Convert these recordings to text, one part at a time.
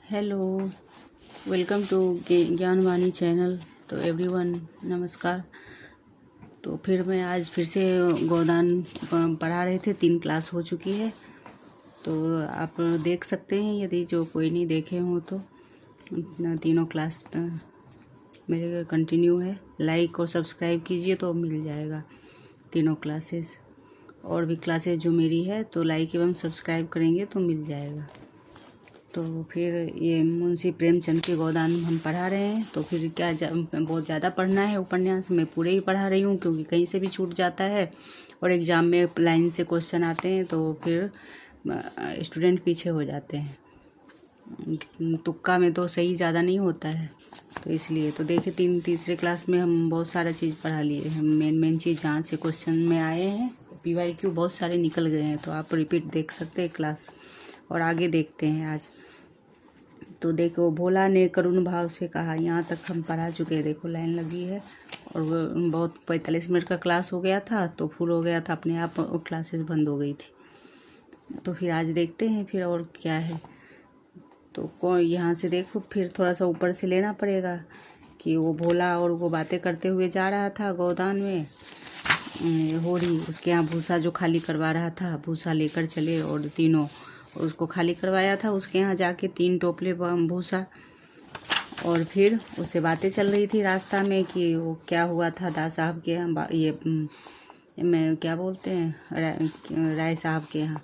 Hello, welcome to Gyanvani channel. तो everyone नमस्कार। तो फिर आज से गोदान पढ़ा रहे थे। 3 क्लास हो चुकी है, तो आप देख सकते हैं। यदि जो कोई नहीं देखे हों तो तीनों क्लास मेरे कंटिन्यू है। लाइक और सब्सक्राइब कीजिए तो मिल जाएगा तीनों क्लासेस। और भी क्लासेस जो मेरी है तो लाइक एवं सब्सक्राइब करेंगे तो मिल जाएगा। तो फिर ये मुंशी प्रेमचंद के गोदान हम पढ़ा रहे हैं। तो फिर क्या बहुत ज़्यादा पढ़ना है उपन्यास। मैं पूरे ही पढ़ा रही हूँ क्योंकि कहीं से भी छूट जाता है और एग्ज़ाम में लाइन से क्वेश्चन आते हैं तो फिर स्टूडेंट पीछे हो जाते हैं। तुक्का में तो सही ज़्यादा नहीं होता है, तो इसलिए तो देखिए तीसरे क्लास में हम बहुत सारा चीज़ पढ़ा लिए हैं। मेन चीज़ जहाँ से क्वेश्चन में आए हैं PYQ बहुत सारे निकल गए हैं। तो आप रिपीट देख सकते हैं क्लास। और आगे देखते हैं आज। तो देखो, भोला ने करुण भाव से कहा। यहाँ तक हम पढ़ा चुके हैं। देखो लाइन लगी है और वो बहुत 45 मिनट का क्लास हो गया था तो फुल हो गया था, अपने आप क्लासेस बंद हो गई थी। तो फिर आज देखते हैं फिर और क्या है। तो यहाँ से देखो, फिर थोड़ा सा ऊपर से लेना पड़ेगा कि वो भोला और वो बातें करते हुए जा रहा था गोदान में। होरी उसके यहाँ भूसा जो खाली करवा रहा था, भूसा लेकर चले और तीनों उसको खाली करवाया था उसके यहाँ जाके 3 टोपले भूसा। और फिर उससे बातें चल रही थी रास्ता में कि वो क्या हुआ था दास साहब के यहाँ, ये मैं क्या बोलते हैं राय साहब के यहाँ।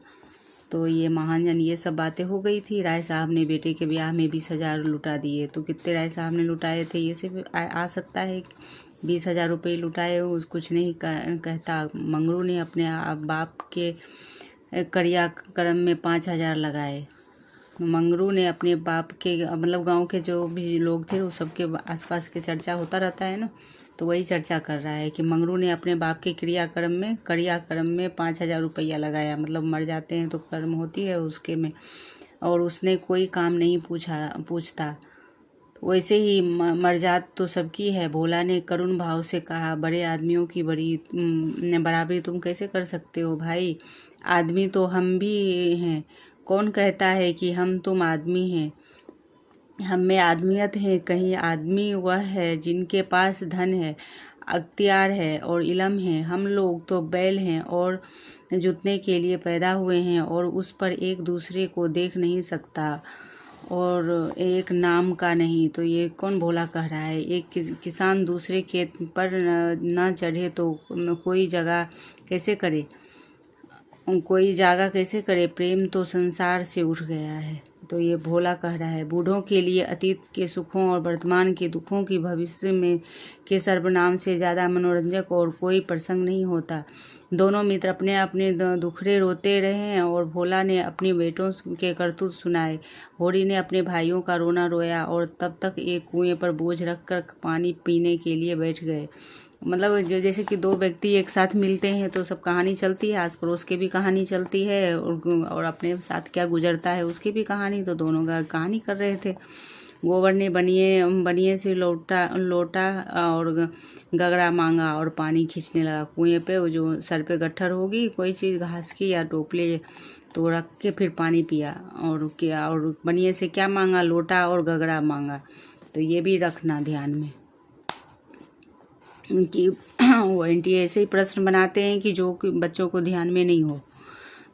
तो ये महाजन ये सब बातें हो गई थी। राय साहब ने बेटे के ब्याह में 20,000 लुटा दिए। तो कितने राय साहब ने लुटाए थे ये से आ सकता है। 20,000 रुपये लुटाए, कुछ नहीं कहता। मंगरू ने अपने बाप के क्रियाक्रम में 5,000 लगाए। मंगरू ने अपने बाप के मतलब गांव के जो भी लोग थे वो सबके आसपास के चर्चा होता रहता है ना, तो वही चर्चा कर रहा है कि मंगरू ने अपने बाप के क्रियाक्रम में 5,000 रुपया लगाया। मतलब मर जाते हैं तो कर्म होती है उसके में, और उसने कोई काम नहीं पूछता। वैसे ही मर्जात तो सबकी है। भोला ने करुण भाव से कहा, बड़े आदमियों की बराबरी तुम कैसे कर सकते हो भाई? आदमी तो हम भी हैं। कौन कहता है कि हम तुम आदमी हैं? हम में आदमियत है। कहीं आदमी वह है जिनके पास धन है, अख्तियार है और इल्म है। हम लोग तो बैल हैं और जुतने के लिए पैदा हुए हैं, और उस पर एक दूसरे को देख नहीं सकता और एक नाम का नहीं। तो ये कौन भोला कह रहा है? एक किसान दूसरे खेत पर न चढ़े तो कोई जगह कैसे करे? प्रेम तो संसार से उठ गया है। तो ये भोला कह रहा है। बूढ़ों के लिए अतीत के सुखों और वर्तमान के दुखों की भविष्य में के सर्वनाम से ज़्यादा मनोरंजक और कोई प्रसंग नहीं होता। दोनों मित्र अपने अपने दुखड़े रोते रहे और भोला ने अपनी बेटों के करतूत सुनाए। होरी ने अपने भाइयों का रोना रोया और तब तक एक कुएं पर बोझ रखकर पानी पीने के लिए बैठ गए। मतलब जो जैसे कि 2 व्यक्ति एक साथ मिलते हैं तो सब कहानी चलती है, आस पड़ोस की भी कहानी चलती है और अपने साथ क्या गुजरता है उसकी भी कहानी। तो दोनों का कहानी कर रहे थे। गोबर ने बनिए से लोटा और गगरा मांगा और पानी खींचने लगा कुएं पे। वो जो सर पे गट्ठर होगी कोई चीज़ घास की या टोपले तो रख के फिर पानी पिया। और बनिए से क्या मांगा? लोटा और गगरा मांगा। तो ये भी रखना ध्यान में कि वो एनटी ऐसे ही प्रश्न बनाते हैं कि जो कि बच्चों को ध्यान में नहीं हो।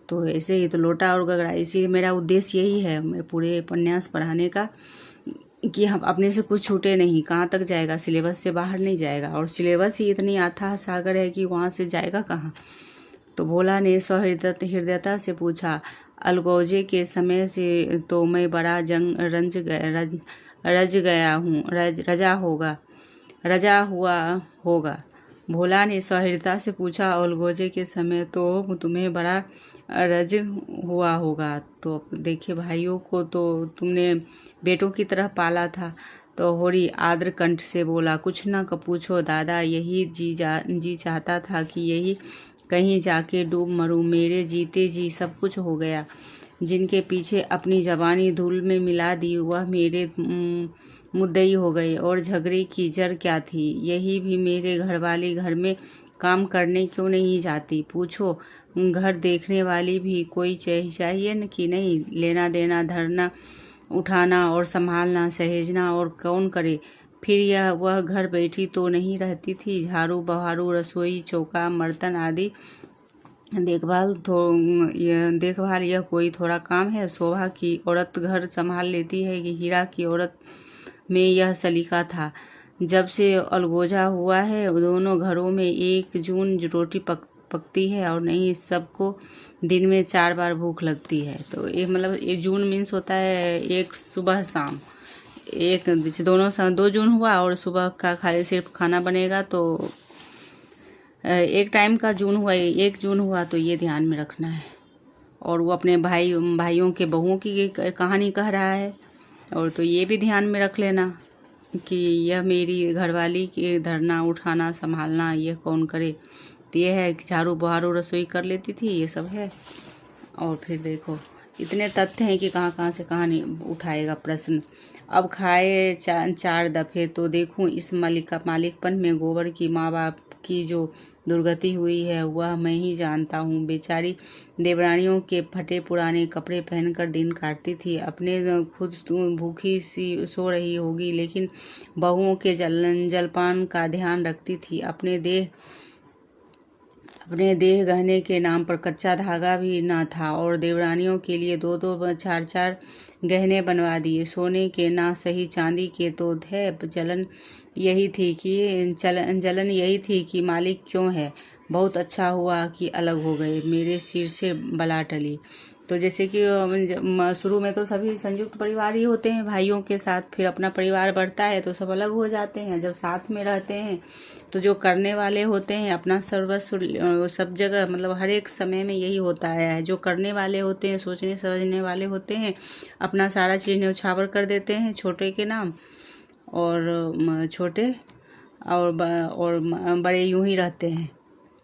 तो ऐसे ही तो लोटा और गगरा, इसीलिए मेरा उद्देश्य यही है मेरे पूरे उपन्यास पढ़ाने का कि हम अपने से कुछ छूटे नहीं। कहाँ तक जाएगा? सिलेबस से बाहर नहीं जाएगा, और सिलेबस ही इतनी अथाह सागर है कि वहाँ से जाएगा कहाँ। तो भोला ने सहृदयता से पूछा, अलगोजे के समय से तो मैं बड़ा रजा हुआ होगा। भोला ने सहृदयता से पूछा, अलगोजे के समय तो तुम्हें बड़ा रज हुआ होगा। तो देखिए, भाइयों को तो तुमने बेटों की तरह पाला था। तो होरी आर्द्र कंठ से बोला, कुछ न पूछो दादा, यही जी चाहता था कि यही कहीं जाके डूब मरूं। मेरे जीते जी सब कुछ हो गया। जिनके पीछे अपनी जवानी धूल में मिला दी वह मेरे मुद्दई हो गए, और झगड़े की जड़ क्या थी? यही भी मेरे घरवाली घर में काम करने क्यों नहीं जाती? पूछो, घर देखने वाली भी कोई चाहिए न कि नहीं? लेना देना उठाना और संभालना, सहेजना और कौन करे। फिर वह घर बैठी तो नहीं रहती थी। झाड़ू बहारू, रसोई, चौका, बर्तन आदि देखभाल यह कोई थोड़ा काम है। शोभा की औरत घर संभाल लेती है कि हीरा की औरत में यह सलीका था। जब से अलगोजा हुआ है दोनों घरों में एक जून रोटी पकती है और नहीं सबको दिन में 4 बार भूख लगती है। तो ये मतलब 1 जून मीन्स होता है एक सुबह शाम, एक दोनों 2 जून हुआ और सुबह का खाली सिर्फ खाना बनेगा। तो 1 टाइम का जून हुआ, 1 जून हुआ तो ये ध्यान में रखना है। और वो अपने भाइयों के बहुओं की कहानी कह रहा है, और तो ये भी ध्यान में रख लेना कि यह मेरी घरवाली के धरना उठाना संभालना यह कौन करे। तो ये है कि झाड़ू बहारू रसोई कर लेती थी, ये सब है। और फिर देखो इतने तथ्य हैं कि कहाँ कहाँ से कहानी उठाएगा प्रश्न। अब खाए 4 दफ़े तो देखूं इस मालिकपन में गोबर की माँ बाप की जो दुर्गति हुई है वह मैं ही जानता हूँ। बेचारी देवरानियों के फटे पुराने कपड़े पहनकर दिन काटती थी। अपने खुद भूखी सी सो रही होगी, लेकिन बहुओं के जलपान का ध्यान रखती थी। अपने देह गहने के नाम पर कच्चा धागा भी ना था, और देवरानियों के लिए 2-2 4-4 गहने बनवा दिए। सोने के ना सही चांदी के तो थे। जलन यही थी कि मालिक क्यों है। बहुत अच्छा हुआ कि अलग हो गए, मेरे सिर से बला टली। तो जैसे कि शुरू में तो सभी संयुक्त परिवार ही होते हैं भाइयों के साथ, फिर अपना परिवार बढ़ता है तो सब अलग हो जाते हैं। जब साथ में रहते हैं तो जो करने वाले होते हैं अपना सर्वस्व सब जगह, मतलब हर एक समय में यही होता है। जो करने वाले होते हैं, सोचने समझने वाले होते हैं, अपना सारा चीज़ न्यौछावर कर देते हैं छोटे के नाम, और छोटे और बड़े यूं ही रहते हैं,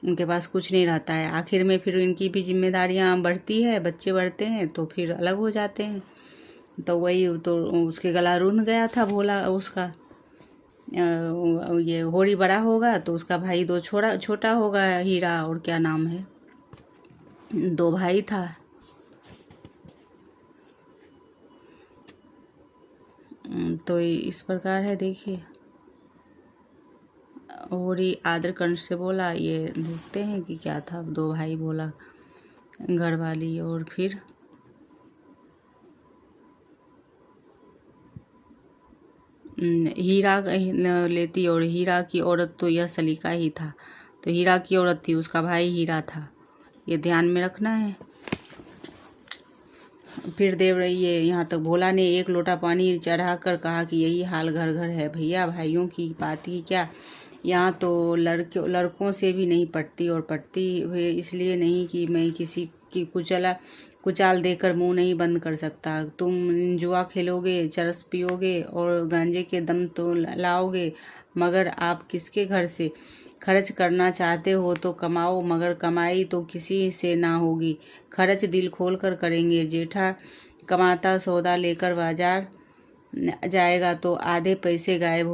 उनके पास कुछ नहीं रहता है। आखिर में फिर इनकी भी जिम्मेदारियां बढ़ती है, बच्चे बढ़ते हैं तो फिर अलग हो जाते हैं। तो वही तो उसके गला रूंध गया था भोला उसका। ये होरी बड़ा होगा तो उसका भाई 2 छोटा होगा, हीरा और क्या नाम है, 2 भाई था। तो इस प्रकार है। देखिए होरी आदर कंठ से बोला, ये देखते हैं कि क्या था। 2 भाई बोला घरवाली, और फिर हीरा लेती, और हीरा की औरत तो यह सलीका ही था। तो हीरा की औरत थी, उसका भाई हीरा था, ये ध्यान में रखना है। फिर देव रही है यहाँ तक। भोला ने 1 लोटा पानी चढ़ाकर कहा कि यही हाल घर घर है। भैया भाइयों की बात की क्या, यहाँ तो लड़कों से भी नहीं पटती, और पटती इसलिए नहीं कि मैं किसी की कुचाल देकर मुंह नहीं बंद कर सकता। तुम जुआ खेलोगे, चरस पियोगे और गांजे के दम तो लाओगे, मगर आप किसके घर से खर्च करना चाहते हो तो कमाओ, मगर कमाई तो किसी से ना होगी। खर्च दिल खोल कर करेंगे। जेठा कमाता सौदा लेकर बाजार जाएगा तो आधे पैसे गायब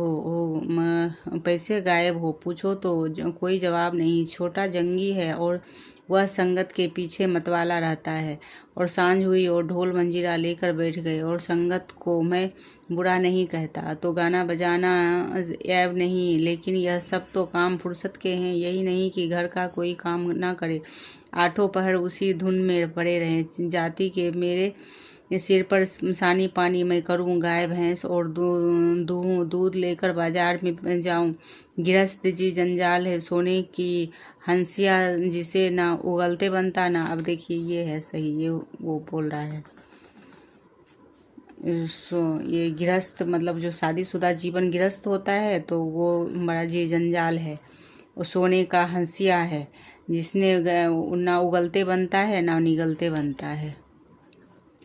हो पूछो तो कोई जवाब नहीं। छोटा जंगी है और वह संगत के पीछे मतवाला रहता है। और सांझ हुई और ढोल मंजीरा लेकर बैठ गए। और संगत को मैं बुरा नहीं कहता, तो गाना बजाना ऐब नहीं, लेकिन यह सब तो काम फुर्सत के हैं। यही नहीं कि घर का कोई काम ना करे, 8 पहर उसी धुन में पड़े रहें। जाति के मेरे सिर पर सानी पानी मैं करूं, गाय भैंस और दूध लेकर बाजार में जाऊं। गृहस्थ जी जंजाल है, सोने की हंसिया जिसे ना उगलते बनता ना। अब देखिए ये है सही, ये वो बोल रहा है। ये गृहस्थ मतलब जो शादीशुदा जीवन गृहस्थ होता है तो वो बड़ा जी जंजाल है। वो सोने का हंसिया है जिसने ना उगलते बनता है ना निगलते बनता है।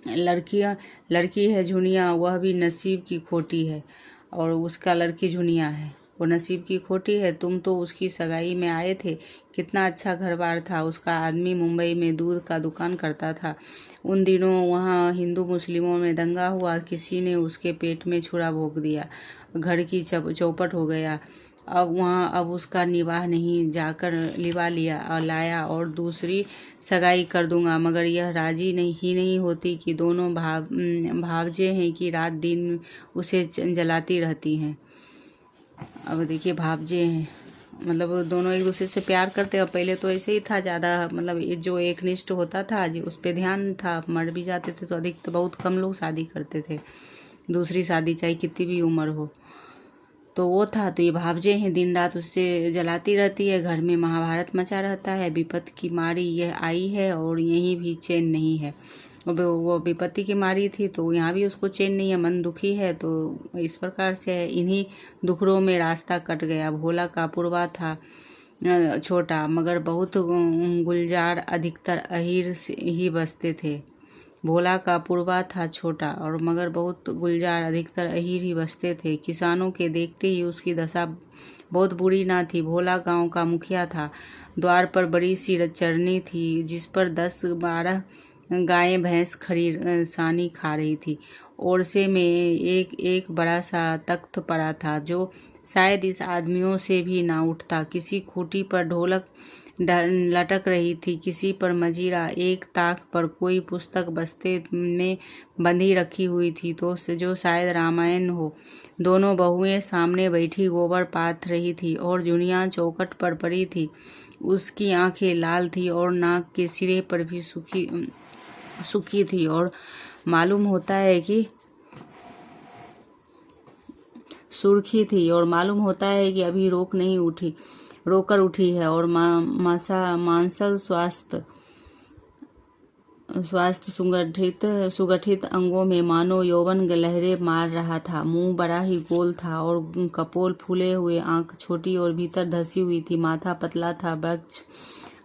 लड़की है झुनिया, वह भी नसीब की खोटी है, और उसका लड़की झुनिया है, वो नसीब की खोटी है। तुम तो उसकी सगाई में आए थे, कितना अच्छा घर बार था। उसका आदमी मुंबई में दूध का दुकान करता था। उन दिनों वहाँ हिंदू मुस्लिमों में दंगा हुआ, किसी ने उसके पेट में छुरा भोंक दिया, घर की चौपट हो गया। अब उसका निवाह नहीं, जाकर लिवा लिया और लाया और दूसरी सगाई कर दूंगा। मगर यह राजी नहीं होती कि दोनों भावजे हैं कि रात दिन उसे जलाती रहती हैं। अब देखिए भावजे हैं, मतलब दोनों एक दूसरे से प्यार करते। और पहले तो ऐसे ही था, ज़्यादा मतलब ये जो एकनिष्ठ होता था जी उस पर ध्यान था। मर भी जाते थे तो अधिक तो बहुत कम लोग शादी करते थे, दूसरी शादी चाहे कितनी भी उम्र हो। तो वो था। तो ये भावजे हैं, दिन रात उससे जलाती रहती है। घर में महाभारत मचा रहता है। विपत्ति की मारी यह आई है और यहीं भी चैन नहीं है। अब वो विपत्ति की मारी थी तो यहाँ भी उसको चैन नहीं है, मन दुखी है। तो इस प्रकार से इन्हीं दुखड़ों में रास्ता कट गया। भोला का पूर्वा था छोटा, मगर बहुत गुलजार, अधिकतर अहीर ही बसते थे। भोला का पूर्वा था छोटा और मगर बहुत गुलजार, अधिकतर अहीर ही बसते थे। किसानों के देखते ही उसकी दशा बहुत बुरी ना थी। भोला गांव का मुखिया था। द्वार पर बड़ी सी चरनी थी जिस पर 10-12 गायें भैंस खड़ी सानी खा रही थी। ओरसे में एक बड़ा सा तख्त पड़ा था जो शायद इस आदमियों से भी ना उठता। किसी खूंटी पर ढोलक लटक रही थी, किसी पर मजीरा, एक ताक पर कोई पुस्तक बस्ते में बंधी रखी हुई थी तो जो शायद रामायण हो। दोनों बहुएं सामने बैठी गोबर पाथ रही थी और जुनिया चौखट पर पड़ी थी। उसकी आंखें लाल थी और नाक के सिरे पर भी सूखी थी और मालूम होता है कि सुर्खी थी और मालूम होता है कि अभी रोकर उठी है। और मांसल स्वास्थ्य सुगठित अंगों में मानो यौवन लहरें मार रहा था। मुंह बड़ा ही गोल था और कपोल फूले हुए, आंख छोटी और भीतर धसी हुई थी। माथा पतला था, वृक्ष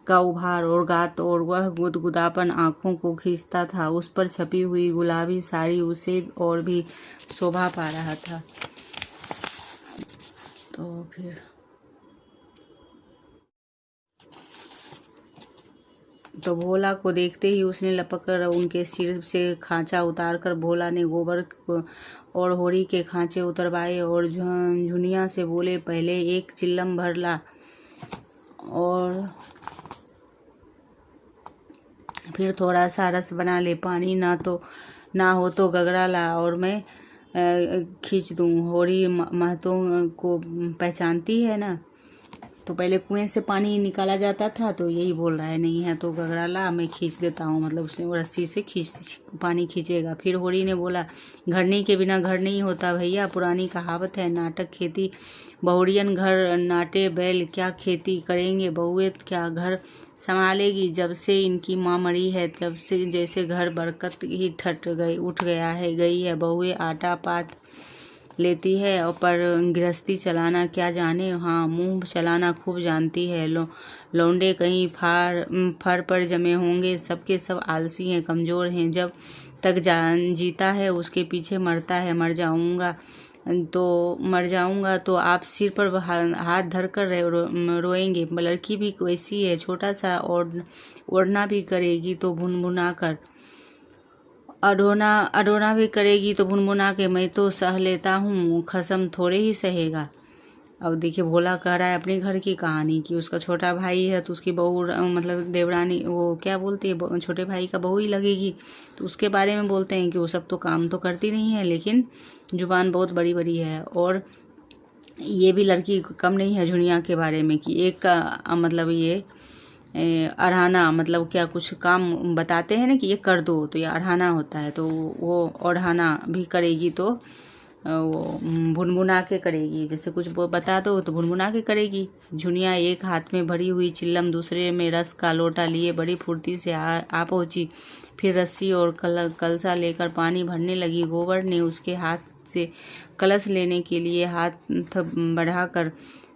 का उभार और गात और वह गुदगुदापन आंखों को खींचता था। उस पर छपी हुई गुलाबी साड़ी उसे और भी शोभा पा रहा था। तो भोला को देखते ही उसने लपक कर उनके सिर से खांचा उतारकर भोला ने गोबर और होरी के खांचे उतरवाए और झुनिया से बोले, पहले एक चिल्लम भर ला और फिर थोड़ा सा रस बना ले। पानी ना हो तो गगरा ला और मैं खींच दूँ। होरी महतों को पहचानती है ना। तो पहले कुएं से पानी निकाला जाता था, तो यही बोल रहा है, नहीं है तो गगरा ला, मैं खींच देता हूँ। मतलब उसने रस्सी से पानी खींचेगा। फिर होरी ने बोला, घरनी के बिना घर नहीं होता भैया, पुरानी कहावत है। नाटक खेती बहुरियन घर नाटे बैल, क्या खेती करेंगे बहुए, क्या घर संभालेगी। जब से इनकी माँ मरी है तब से जैसे घर बरकत ही उठ गया है। गई है बहुए आटा पात लेती है और पर गृहस्थी चलाना क्या जाने। हाँ, मुंह चलाना खूब जानती है। लौंडे कहीं फर पर जमे होंगे, सबके सब आलसी हैं, कमज़ोर हैं। जब तक जीता है उसके पीछे मरता है। मर जाऊंगा तो आप सिर पर हाथ धरकर रोएंगे। लड़की भी वैसी है, छोटा सा ओढ़ना भी करेगी तो भुनभुना कर, अडोना भी करेगी तो भुनभुना के, मैं तो सह लेता हूँ, खसम थोड़े ही सहेगा। अब देखिए भोला कह रहा है अपने घर की कहानी कि उसका छोटा भाई है तो उसकी बहू, मतलब देवरानी, वो क्या बोलती है, छोटे भाई का बहू ही लगेगी। तो उसके बारे में बोलते हैं कि वो सब तो काम तो करती नहीं है लेकिन जुबान बहुत बड़ी बड़ी है। और ये भी लड़की कम नहीं है झुनिया के बारे में कि एक का मतलब ये अढ़ाना, मतलब क्या कुछ काम बताते हैं ना कि ये कर दो तो ये अढ़ाना होता है। तो वो अढ़ाना भी करेगी तो वो भुनभुना के करेगी। जैसे कुछ बता दो तो भुनभुना के करेगी। झुनिया एक हाथ में भरी हुई चिल्लम, दूसरे में रस का लोटा लिए बड़ी फुर्ती से आ पहुंची। फिर रस्सी और कलसा लेकर पानी भरने लगी। गोबर ने उसके हाथ से कलश लेने के लिए हाथ बढ़ाकर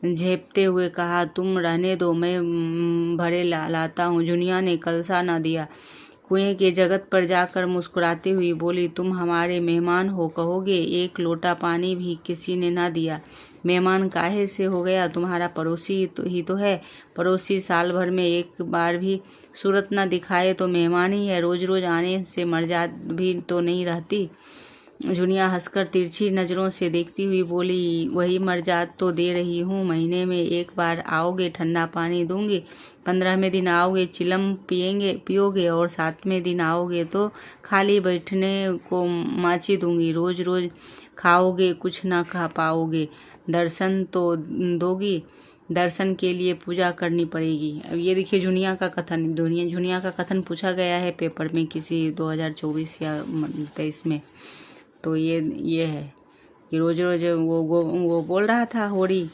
झेपते हुए कहा, तुम रहने दो, मैं भरे लाता हूँ। झुनिया ने कलसा न दिया। कुएं के जगत पर जाकर मुस्कुराती हुई बोली, तुम हमारे मेहमान हो कहोगे, एक लोटा पानी भी किसी ने ना दिया। मेहमान काहे से हो गया, तुम्हारा पड़ोसी ही तो है। पड़ोसी साल भर में एक बार भी सूरत न दिखाए तो मेहमान ही है। रोज रोज आने से मर्यादा भी तो नहीं रहती। जुनिया हंसकर तिरछी नज़रों से देखती हुई बोली, वही मर्जाद तो दे रही हूँ। महीने में एक बार आओगे ठंडा पानी दूंगी, 15वें दिन आओगे चिलम पियोगे और 7वें दिन आओगे तो खाली बैठने को माची दूंगी। रोज रोज खाओगे कुछ ना खा पाओगे। दर्शन तो दोगी, दर्शन के लिए पूजा करनी पड़ेगी। अब ये देखिए जुनिया का कथन, जुनिया का कथन पूछा गया है पेपर में किसी 2024 या 23 में। तो ये है कि रोज रोज वो बोल रहा था होरी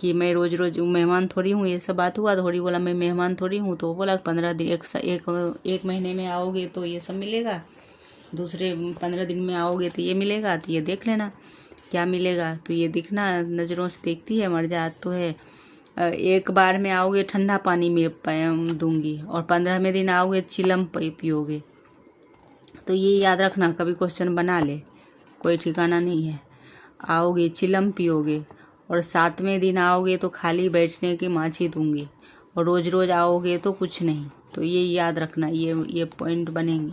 कि मैं रोज रोज मेहमान थोड़ी हूँ, ये सब बात हुआ तो होरी बोला मैं मेहमान थोड़ी हूँ। तो वो बोला 15 दिन एक महीने में आओगे तो ये सब मिलेगा, दूसरे 15 दिन में आओगे तो ये मिलेगा, तो ये देख लेना क्या मिलेगा। तो ये दिखना नज़रों से देखती है, मर्जाद तो है। एक बार में आओगे ठंडा पानी में दूंगी और 15वें दिन आओगे चिलम पियोगे। तो ये याद रखना, कभी क्वेश्चन बना ले, कोई ठिकाना नहीं है। आओगे चिलम पियोगे और 7वें दिन आओगे तो खाली बैठने की माची दूंगी और रोज रोज आओगे तो कुछ नहीं। तो ये याद रखना, ये पॉइंट बनेंगे।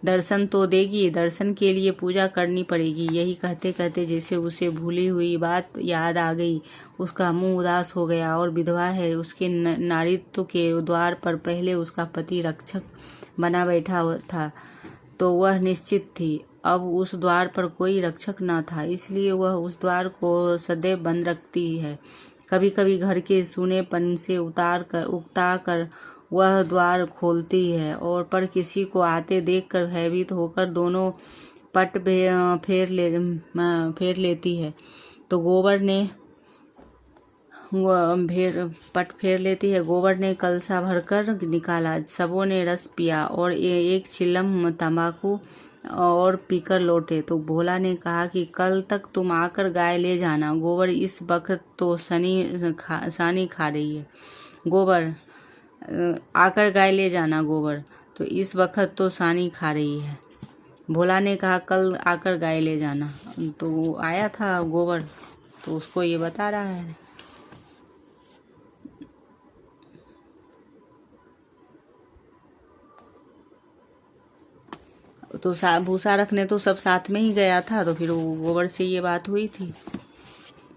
दर्शन तो देगी, दर्शन के लिए पूजा करनी पड़ेगी। यही कहते कहते जैसे उसे भूली हुई बात याद आ गई। उसका मुंह उदास हो गया और विधवा है, उसके नारीत्व के द्वार पर पहले उसका पति रक्षक बना बैठा था तो वह निश्चित थी। अब उस द्वार पर कोई रक्षक न था, इसलिए वह उस द्वार को सदैव बंद रखती है। कभी कभी घर के सूनेपन से उकता कर वह द्वार खोलती है और पर किसी को आते देखकर भयभीत होकर दोनों पट फेर लेती है। तो पट फेर लेती है। गोबर ने कलसा भरकर निकाला, सबों ने रस पिया और एक चिलम तंबाकू और पीकर लौटे। तो भोला ने कहा कि कल तक तुम आकर गाय ले जाना, गोबर इस वक्त तो सानी खा रही है। गोबर आकर गाय ले जाना, गोबर तो इस वक्त तो सानी खा रही है। भोला ने कहा कल आकर गाय ले जाना। तो वो आया था गोबर, तो उसको ये बता रहा है। तो भूसा रखने तो सब साथ में ही गया था, तो फिर वो गोबर से ये बात हुई थी।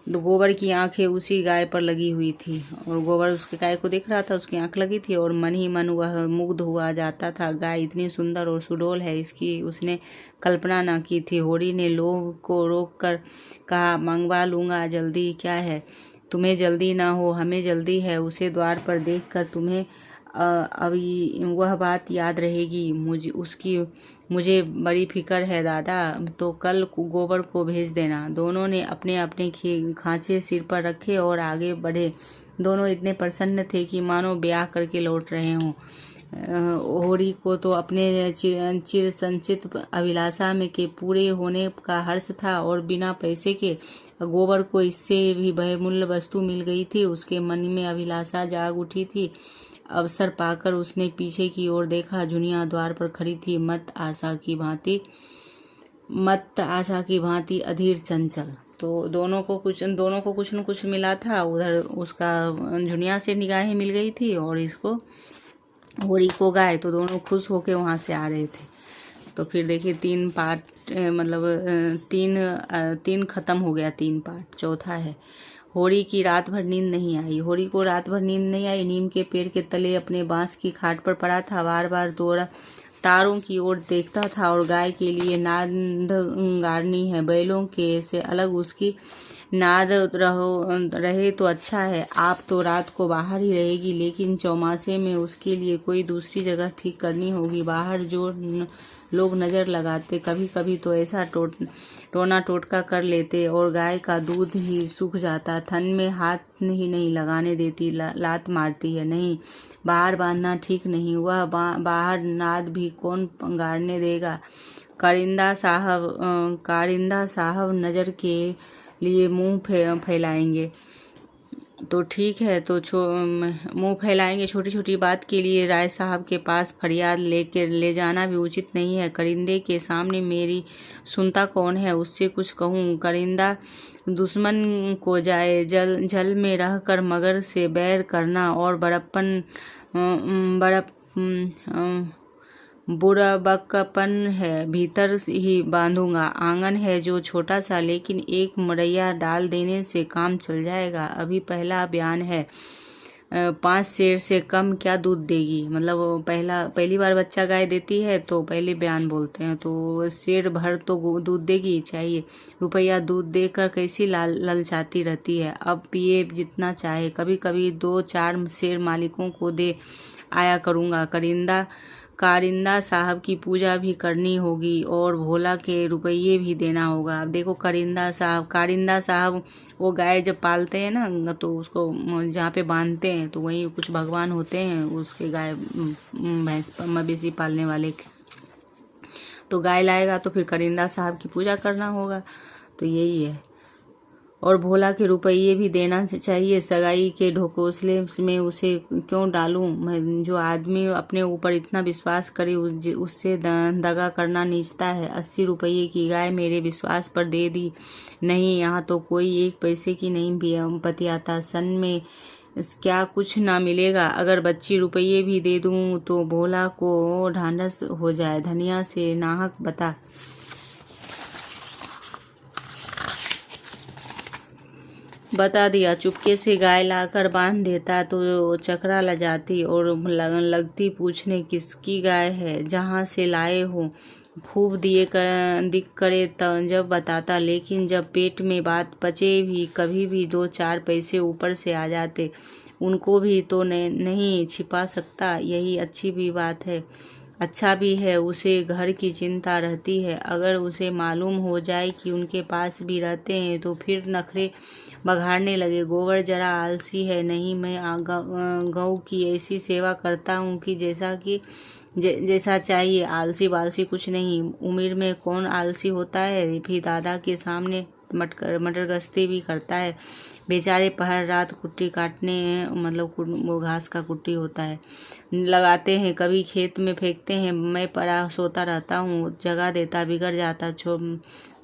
तो गोबर की आंखें उसी गाय पर लगी हुई थी और गोबर उसके गाय को देख रहा था, उसकी आंख लगी थी और मन ही मन वह मुग्ध हुआ जाता था। गाय इतनी सुंदर और सुडौल है, इसकी उसने कल्पना न की थी। होरी ने लोभ को रोक कर कहा, मंगवा लूँगा, जल्दी क्या है? तुम्हें जल्दी ना हो, हमें जल्दी है। उसे द्वार पर देख कर तुम्हें अभी वह बात याद रहेगी। मुझे बड़ी फिक्र है दादा, तो कल गोबर को भेज देना। दोनों ने अपने अपने खांचे सिर पर रखे और आगे बढ़े। दोनों इतने प्रसन्न थे कि मानो ब्याह करके लौट रहे हों। होरी को तो अपने चिर संचित अभिलाषा में के पूरे होने का हर्ष था और बिना पैसे के गोबर को इससे भी बहुमूल्य वस्तु मिल गई थी। उसके मन में अभिलाषा जाग उठी थी। अवसर पाकर उसने पीछे की ओर देखा। जुनिया द्वार पर खड़ी थी, मत आशा की भांति अधीर चंचल। तो दोनों को कुछ न कुछ मिला था। उधर उसका जुनिया से निगाहें मिल गई थी और इसको होरी को गाय, तो दोनों खुश होके वहाँ से आ रहे थे। तो फिर देखिए 3 पार्ट, मतलब तीन खत्म हो गया, 3 पार्ट, चौथा है। होरी की रात भर नींद नहीं आई। होरी को रात भर नींद नहीं आई। नीम के पेड़ के तले अपने बांस की खाट पर पड़ा था, बार बार तारों की ओर देखता था और गाय के लिए नाद गाड़नी है, बैलों के से अलग उसकी नाद रहे तो अच्छा है। आप तो रात को बाहर ही रहेगी, लेकिन चौमासे में उसके लिए कोई दूसरी जगह ठीक करनी होगी। बाहर जो लोग नज़र लगाते, कभी कभी तो ऐसा टोना टोटका कर लेते और गाय का दूध ही सूख जाता। थन में हाथ ही नहीं लगाने देती, लात मारती है। नहीं, बाहर बांधना ठीक नहीं। वह बाहर नाद भी कौन गाड़ने देगा? कारिंदा साहब नज़र के लिए मुंह फैलाएंगे तो ठीक है, तो मुंह फैलाएंगे। छोटी छोटी बात के लिए राय साहब के पास फरियाद ले जाना भी उचित नहीं है। करिंदे के सामने मेरी सुनता कौन है? उससे कुछ कहूँ? करिंदा दुश्मन को जाए। जल में रहकर मगर से बैर करना और बुड़बकपन है, भीतर ही बांधूंगा। आंगन है जो छोटा सा, लेकिन एक मड़ैया डाल देने से काम चल जाएगा। अभी पहला बयान है। 5 सेर से कम क्या दूध देगी। मतलब वो पहली बार बच्चा गाय देती है तो पहले बयान बोलते हैं। तो सेर भर तो दूध देगी चाहिए। रुपया दूध देकर कैसी ललचाती रहती है। अब पिए जितना चाहे। कभी कभी 2-4 सेर मालिकों को दे आया करूँगा। कारिंदा साहब की पूजा भी करनी होगी और भोला के रुपये भी देना होगा। अब देखो कारिंदा साहब वो गाय जब पालते हैं ना तो उसको जहाँ पे बांधते हैं तो वहीं कुछ भगवान होते हैं उसके गाय भैंस मवेशी पालने वाले के। तो गाय लाएगा तो फिर कारिंदा साहब की पूजा करना होगा। तो यही है। और भोला के रुपये भी देना चाहिए। सगाई के ढकोसले में उसे क्यों डालूं मैं। जो आदमी अपने ऊपर इतना विश्वास करे उससे दगा करना नीचता है। 80 रुपये की गाय मेरे विश्वास पर दे दी। नहीं, यहाँ तो कोई 1 पैसे की नहीं बतियाता। सन में क्या कुछ ना मिलेगा। अगर बच्ची रुपये भी दे दूं तो भोला को ढांढस हो जाए। धनिया से नाहक बता दिया। चुपके से गाय लाकर बांध देता तो चकरा लजाती और लगती पूछने किसकी गाय है, जहाँ से लाए हो। खूब दिक करे जब बताता, लेकिन जब पेट में बात पचे भी कभी भी 2-4 पैसे ऊपर से आ जाते। उनको भी तो नहीं छिपा सकता। यही अच्छी भी बात है। अच्छा भी है, उसे घर की चिंता रहती है। अगर उसे मालूम हो जाए कि उनके पास भी रहते हैं तो फिर नखरे बघाड़ने लगे। गोबर जरा आलसी है। नहीं, मैं गौ की ऐसी सेवा करता हूँ कि जैसा चाहिए। आलसी बालसी कुछ नहीं। उम्र में कौन आलसी होता है। फिर दादा के सामने मटर गश्ती भी करता है। बेचारे पहर रात कुट्टी काटने, मतलब वो घास का कुट्टी होता है, लगाते हैं। कभी खेत में फेंकते हैं। मैं पड़ा सोता रहता हूँ। जगा देता, बिगड़ जाता,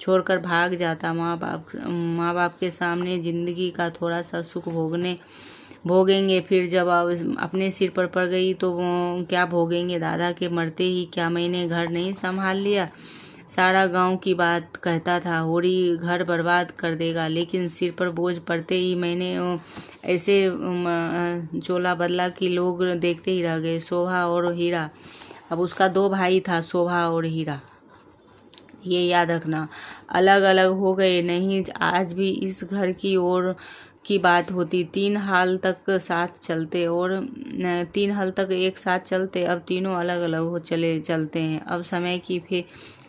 छोड़कर भाग जाता। माँ बाप के सामने जिंदगी का थोड़ा सा सुख भोगेंगे। फिर जब अपने सिर पर पड़ गई तो वो क्या भोगेंगे। दादा के मरते ही क्या मैंने घर नहीं संभाल लिया। सारा गांव की बात कहता था, होरी घर बर्बाद कर देगा। लेकिन सिर पर बोझ पड़ते ही मैंने ऐसे चोला बदला कि लोग देखते ही रह गए। शोभा और हीरा। अब उसका 2 भाई था, शोभा और हीरा। ये याद रखना। अलग अलग हो गए नहीं। आज भी इस घर की बात होती। 3 हाल तक एक साथ चलते। अब तीनों अलग अलग चलते हैं। अब समय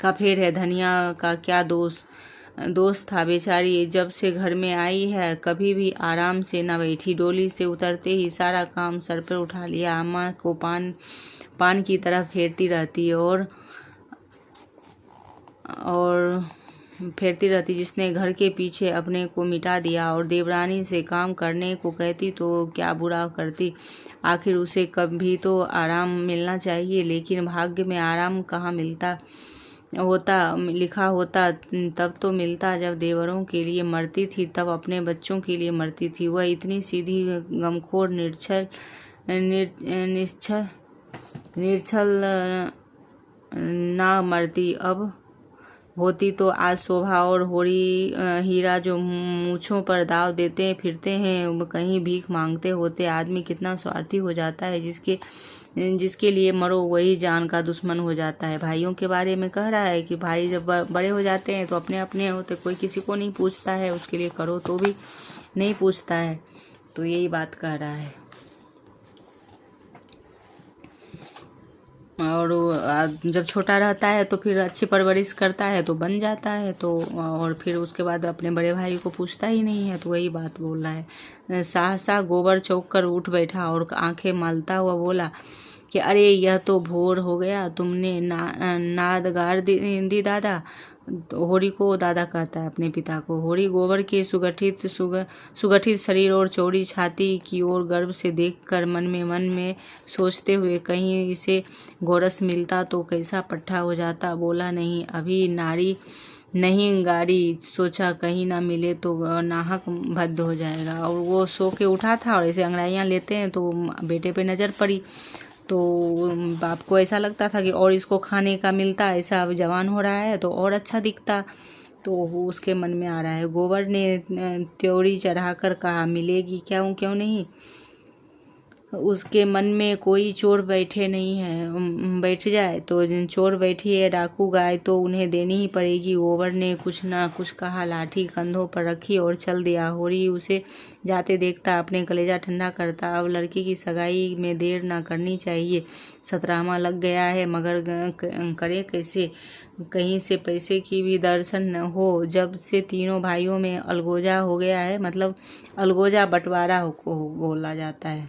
का फेर है। धनिया का क्या दोस्त था। बेचारी जब से घर में आई है कभी भी आराम से न बैठी। डोली से उतरते ही सारा काम सर पर उठा लिया। अम्मा को पान की तरह फेरती रहती जिसने घर के पीछे अपने को मिटा दिया। और देवरानी से काम करने को कहती तो क्या बुरा करती। आखिर उसे कभी तो आराम मिलना चाहिए। लेकिन भाग्य में आराम कहाँ लिखा होता तब तो मिलता। जब देवरों के लिए मरती थी तब अपने बच्चों के लिए मरती थी। वह इतनी सीधी गमखोर निश्छल ना मरती। अब होती तो आज शोभा और हीरा जो मूंछों पर दाव देते फिरते हैं कहीं भीख मांगते होते। आदमी कितना स्वार्थी हो जाता है। जिसके लिए मरो वही जान का दुश्मन हो जाता है। भाइयों के बारे में कह रहा है कि भाई जब बड़े हो जाते हैं तो अपने होते, कोई किसी को नहीं पूछता है। उसके लिए करो तो भी नहीं पूछता है। तो यही बात कह रहा है। और जब छोटा रहता है तो फिर अच्छी परवरिश करता है तो बन जाता है। तो और फिर उसके बाद अपने बड़े भाई को पूछता ही नहीं है। तो वही बात बोल रहा है। सहसा गोबर चौक कर उठ बैठा और आंखें मलता हुआ बोला कि अरे यह तो भोर हो गया। तुमने नाद गाड़ दी दादा। होरी को दादा कहता है अपने पिता को। होरी गोबर के सुगठित शरीर और चौड़ी छाती की ओर गर्व से देखकर मन में सोचते हुए कहीं इसे गोरस मिलता तो कैसा पट्टा हो जाता। बोला नहीं, अभी नारी नहीं गाड़ी। सोचा कहीं ना मिले तो नाहक भद्द हो जाएगा। और वो सो के उठा था और ऐसे अंगड़ाइयाँ लेते हैं तो बेटे पे नज़र पड़ी। तो बाप को ऐसा लगता था कि और इसको खाने का मिलता, ऐसा अब जवान हो रहा है तो और अच्छा दिखता। तो उसके मन में आ रहा है। गोबर ने त्योरी चढ़ाकर कहा, मिलेगी क्यों क्यों नहीं। उसके मन में कोई चोर बैठे नहीं है, बैठ जाए तो चोर बैठी है डाकू गाय तो उन्हें देनी ही पड़ेगी। गोबर ने कुछ ना कुछ कहा, लाठी कंधों पर रखी और चल दिया। होरी उसे जाते देखता अपने कलेजा ठंडा करता। अब लड़की की सगाई में देर ना करनी चाहिए, 17वां लग गया है, मगर करे कैसे, कहीं से पैसे की भी दर्शन न हो। जब से तीनों भाइयों में अलगोजा हो गया है, मतलब अलगोजा बंटवारा को बोला जाता है,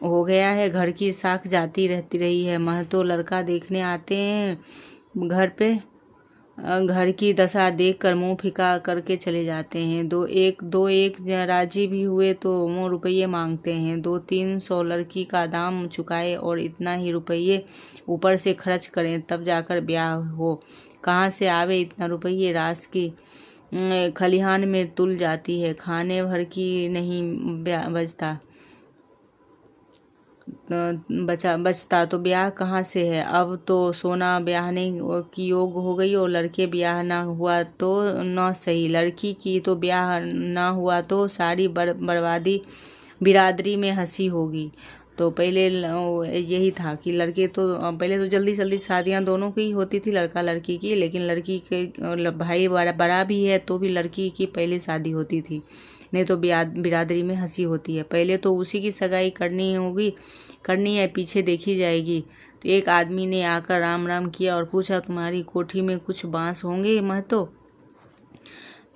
हो गया है, घर की साख जाती रहती रही है। महतो लड़का देखने आते हैं घर पे, घर की दशा देखकर मुंह फिका करके चले जाते हैं। दो एक राजी भी हुए तो मुँह रुपये मांगते हैं। 200-300 लड़की का दाम चुकाए और इतना ही रुपये ऊपर से खर्च करें तब जाकर ब्याह हो। कहाँ से आवे इतना रुपये, रास की खलिहान में तुल जाती है, खाने भर की नहीं बचता बचता तो ब्याह कहाँ से है। अब तो सोना ब्याहने की योग हो गई और लड़के ब्याह ना हुआ तो न सही, लड़की की तो ब्याह ना हुआ तो सारी बर्बादी बिरादरी में हंसी होगी। तो पहले यही था कि लड़के तो पहले तो जल्दी जल्दी शादियां दोनों की होती थी, लड़का लड़की की, लेकिन लड़की के भाई बड़ा भी है तो भी लड़की की पहले शादी होती थी, नहीं तो बिरादरी में हंसी होती है। पहले तो उसी की सगाई करनी है, पीछे देखी जाएगी। तो एक आदमी ने आकर राम राम किया और पूछा, तुम्हारी कोठी में कुछ बांस होंगे महतो।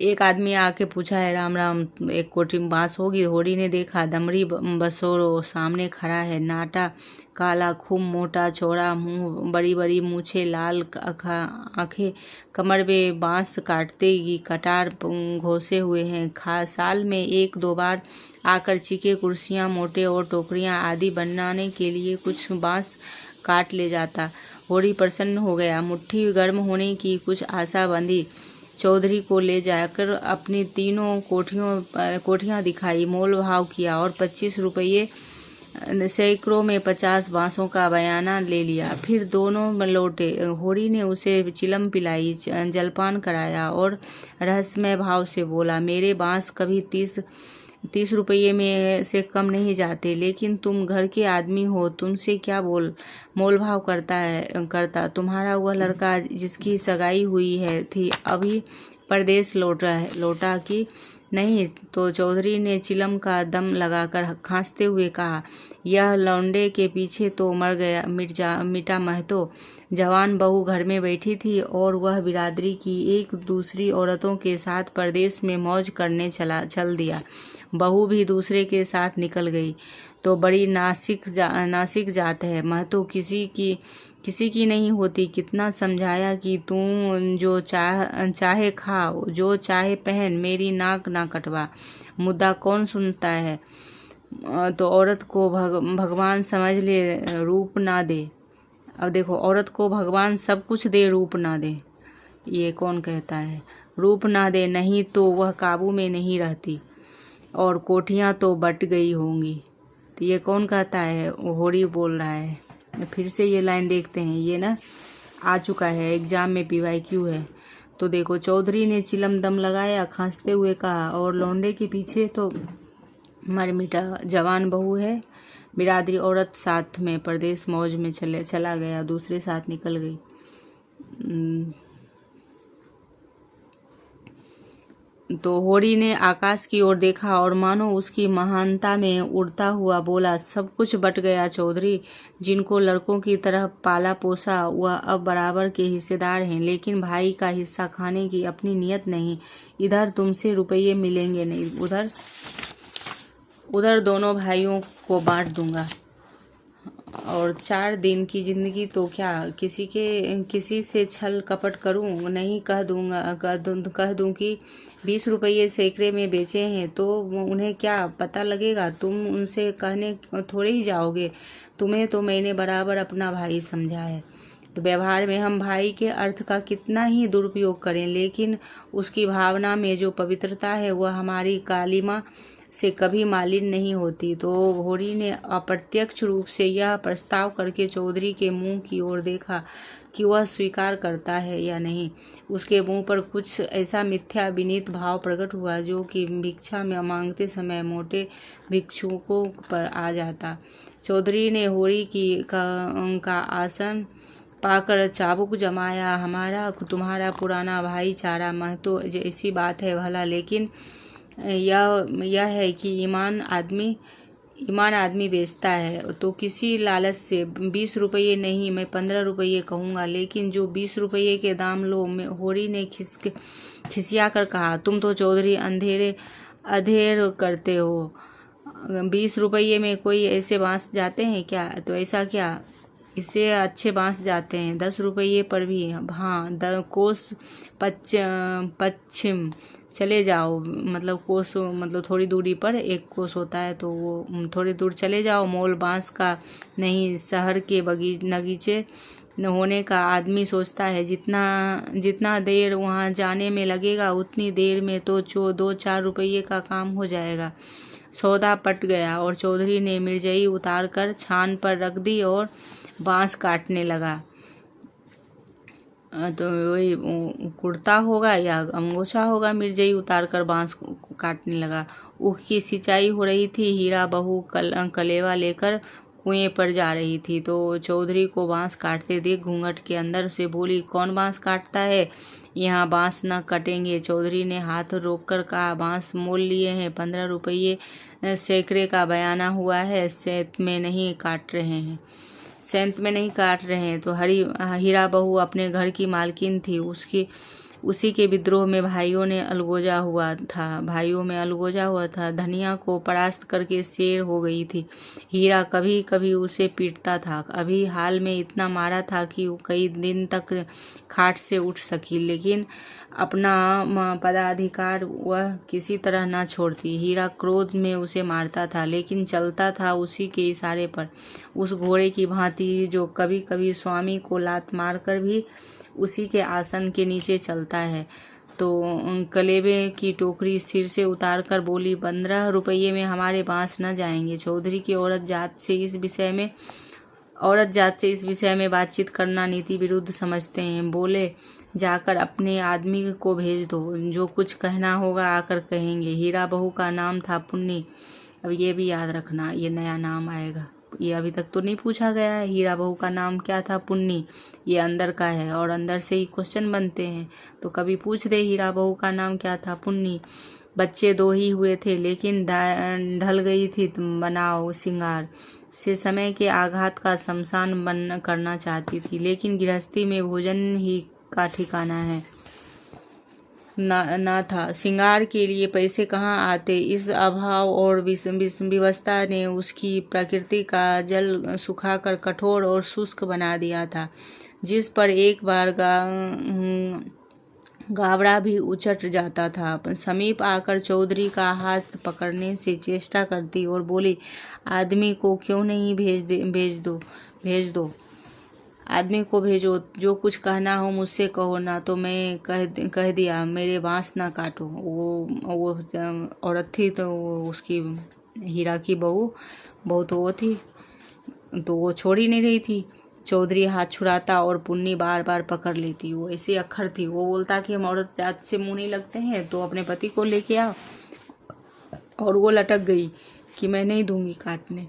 एक आदमी आके पूछा है, राम राम, एक कोठी में बांस होगी। होरी ने देखा, दमड़ी बसोरो सामने खड़ा है, नाटा काला, खूब मोटा चौड़ा मुंह, बड़ी बड़ी मूछे, लाल आंखें, कमर में बांस काटते की कटार घोसे हुए हैं। साल में 1-2 बार आकर चिके कुर्सियां, मोटे और टोकरियां आदि बनाने के लिए कुछ बांस काट ले जाता। होरी प्रसन्न हो गया, मुट्ठी गर्म होने की कुछ आशा बंधी। चौधरी को ले जाकर अपनी तीनों कोठियां दिखाई, मोल भाव किया और 25 रुपये सैकड़ों में 50 बांसों का बयाना ले लिया। फिर दोनों लौटे। होरी ने उसे चिलम पिलाई, जलपान कराया और रहस्यमय भाव से बोला, मेरे बांस कभी 30 रुपये में से कम नहीं जाते, लेकिन तुम घर के आदमी हो, तुमसे क्या मोल भाव करता। तुम्हारा वह लड़का जिसकी सगाई हुई थी अभी परदेश लौटा कि नहीं। तो चौधरी ने चिलम का दम लगाकर खांसते हुए कहा, यह लौंडे के पीछे तो मिटा महतो। जवान बहू घर में बैठी थी और वह बिरादरी की एक दूसरी औरतों के साथ परदेश में मौज करने चल दिया। बहू भी दूसरे के साथ निकल गई। तो बड़ी नासिक जात है महतो, किसी की नहीं होती। कितना समझाया कि तू जो चाहे खा, जो चाहे पहन, मेरी नाक ना कटवा। मुद्दा कौन सुनता है। तो औरत को भगवान समझ ले, रूप ना दे। अब देखो, औरत को भगवान सब कुछ दे, रूप ना दे, ये कौन कहता है। रूप ना दे, नहीं तो वह काबू में नहीं रहती और कोठियाँ तो बट गई होंगी। तो ये कौन कहता है, वो होरी बोल रहा है। फिर से ये लाइन देखते हैं, ये ना आ चुका है एग्जाम में, PYQ है। तो देखो, चौधरी ने चिलम दम लगाया, खांसते हुए कहा, और लौंडे के पीछे तो मरमिटा जवान बहू है, बिरादरी औरत साथ में परदेश मौज में चला गया, दूसरे साथ निकल गई। तो होरी ने आकाश की ओर देखा और मानो उसकी महानता में उड़ता हुआ बोला, सब कुछ बट गया चौधरी। जिनको लड़कों की तरह पाला पोसा वह अब बराबर के हिस्सेदार हैं, लेकिन भाई का हिस्सा खाने की अपनी नियत नहीं। इधर तुमसे रुपये मिलेंगे नहीं, उधर दोनों भाइयों को बांट दूंगा। और 4 दिन की जिंदगी तो क्या किसी से छल कपट करूं नहीं। कह दूं कि 20 रुपये सैकड़े में बेचे हैं तो उन्हें क्या पता लगेगा। तुम उनसे कहने थोड़े ही जाओगे। तुम्हें तो मैंने बराबर अपना भाई समझा है। तो व्यवहार में हम भाई के अर्थ का कितना ही दुरुपयोग करें, लेकिन उसकी भावना में जो पवित्रता है वह हमारी कालिमा से कभी मालिन नहीं होती। तो होरी ने अप्रत्यक्ष रूप से यह प्रस्ताव करके चौधरी के मुंह की ओर देखा कि वह स्वीकार करता है या नहीं। उसके मुंह पर कुछ ऐसा मिथ्या विनीत भाव प्रकट हुआ जो कि भिक्षा में मांगते समय मोटे भिक्षुकों पर आ जाता। चौधरी ने होरी का आसन पाकर चाबुक जमाया। हमारा तुम्हारा पुराना भाईचारा महतो जैसी बात है भला, लेकिन यह है कि ईमान आदमी बेचता है तो किसी लालच से 20 रुपये नहीं, मैं 15 रुपये कहूँगा, लेकिन जो 20 रुपये के दाम लो। होरी ने खिसिया कर कहा, तुम तो चौधरी अधेर करते हो। 20 रुपये में कोई ऐसे बांस जाते हैं क्या? तो ऐसा क्या, इससे अच्छे बांस जाते हैं 10 रुपये पर भी। हाँ, कोस पश्चिम चले जाओ, मतलब कोस मतलब थोड़ी दूरी पर एक कोस होता है, तो वो थोड़ी दूर चले जाओ। मोल बांस का नहीं, शहर के बगीचे होने का आदमी सोचता है। जितना देर वहाँ जाने में लगेगा उतनी देर में तो 2-4 रुपये का काम हो जाएगा। सौदा पट गया और चौधरी ने मिर्जई उतार कर छान पर रख दी और बांस काटने लगा। तो वही कुर्ता होगा या अंगोछा होगा। मिर्जई उतार कर बांस काटने लगा। ऊख की सिंचाई हो रही थी। हीरा बहू कलेवा लेकर कुएं पर जा रही थी तो चौधरी को बांस काटते देख घूंघट के अंदर से बोली, कौन बांस काटता है? यहाँ बांस न कटेंगे। चौधरी ने हाथ रोककर कहा, बांस मोल लिए हैं 15 रुपये सैकड़े का बयाना हुआ है, सेंत में नहीं काट रहे हैं। तो हीरा बहू अपने घर की मालकिन थी। उसी के विद्रोह में भाइयों में अलगोजा हुआ था। धनिया को परास्त करके शेर हो गई थी। हीरा कभी कभी उसे पीटता था। अभी हाल में इतना मारा था कि वो कई दिन तक खाट से उठ सकी, लेकिन अपना पदाधिकार वह किसी तरह न छोड़ती। हीरा क्रोध में उसे मारता था, लेकिन चलता था उसी के इशारे पर, उस घोड़े की भांति जो कभी कभी स्वामी को लात मारकर भी उसी के आसन के नीचे चलता है। तो कलेबे की टोकरी सिर से उतार कर बोली, 15 रुपये में हमारे बांस न जाएंगे। चौधरी की औरत जात से इस विषय में बातचीत करना नीति विरुद्ध समझते हैं। बोले, जाकर अपने आदमी को भेज दो, जो कुछ कहना होगा आकर कहेंगे। हीरा बहू का नाम था पुन्नी। अब ये भी याद रखना, ये नया नाम आएगा, ये अभी तक तो नहीं पूछा गया है। हीरा बहू का नाम क्या था? पुन्नी। ये अंदर का है और अंदर से ही क्वेश्चन बनते हैं, तो कभी पूछ दे हीरा बहू का नाम क्या था? पुन्नी। बच्चे 2 ही हुए थे, लेकिन ढल गई थी बनाव सिंगार से। समय के आघात का शमशान करना चाहती थी, लेकिन गृहस्थी में भोजन ही का ठिकाना है ना था। श्रृंगार के लिए पैसे कहाँ आते? इस अभाव और विवशता ने उसकी प्रकृति का जल सुखाकर कठोर और शुष्क बना दिया था। जिस पर एक बार गावड़ा भी उचट जाता था। समीप आकर चौधरी का हाथ पकड़ने से चेष्टा करती और बोली, आदमी को क्यों नहीं भेज दो। आदमी को भेजो, जो कुछ कहना हो मुझसे कहो, ना तो मैं कह दिया मेरे बांस ना काटो। वो औरत थी, तो उसकी हीरा की बहू तो वो थी, तो वो छोड़ ही नहीं रही थी। चौधरी हाथ छुड़ाता और पुन्नी बार बार पकड़ लेती। वो ऐसी अक्खर थी। वो बोलता कि हम औरत जात से मुँह नहीं लगते हैं, तो अपने पति को लेके आओ, और वो लटक गई कि मैं नहीं दूंगी काटने।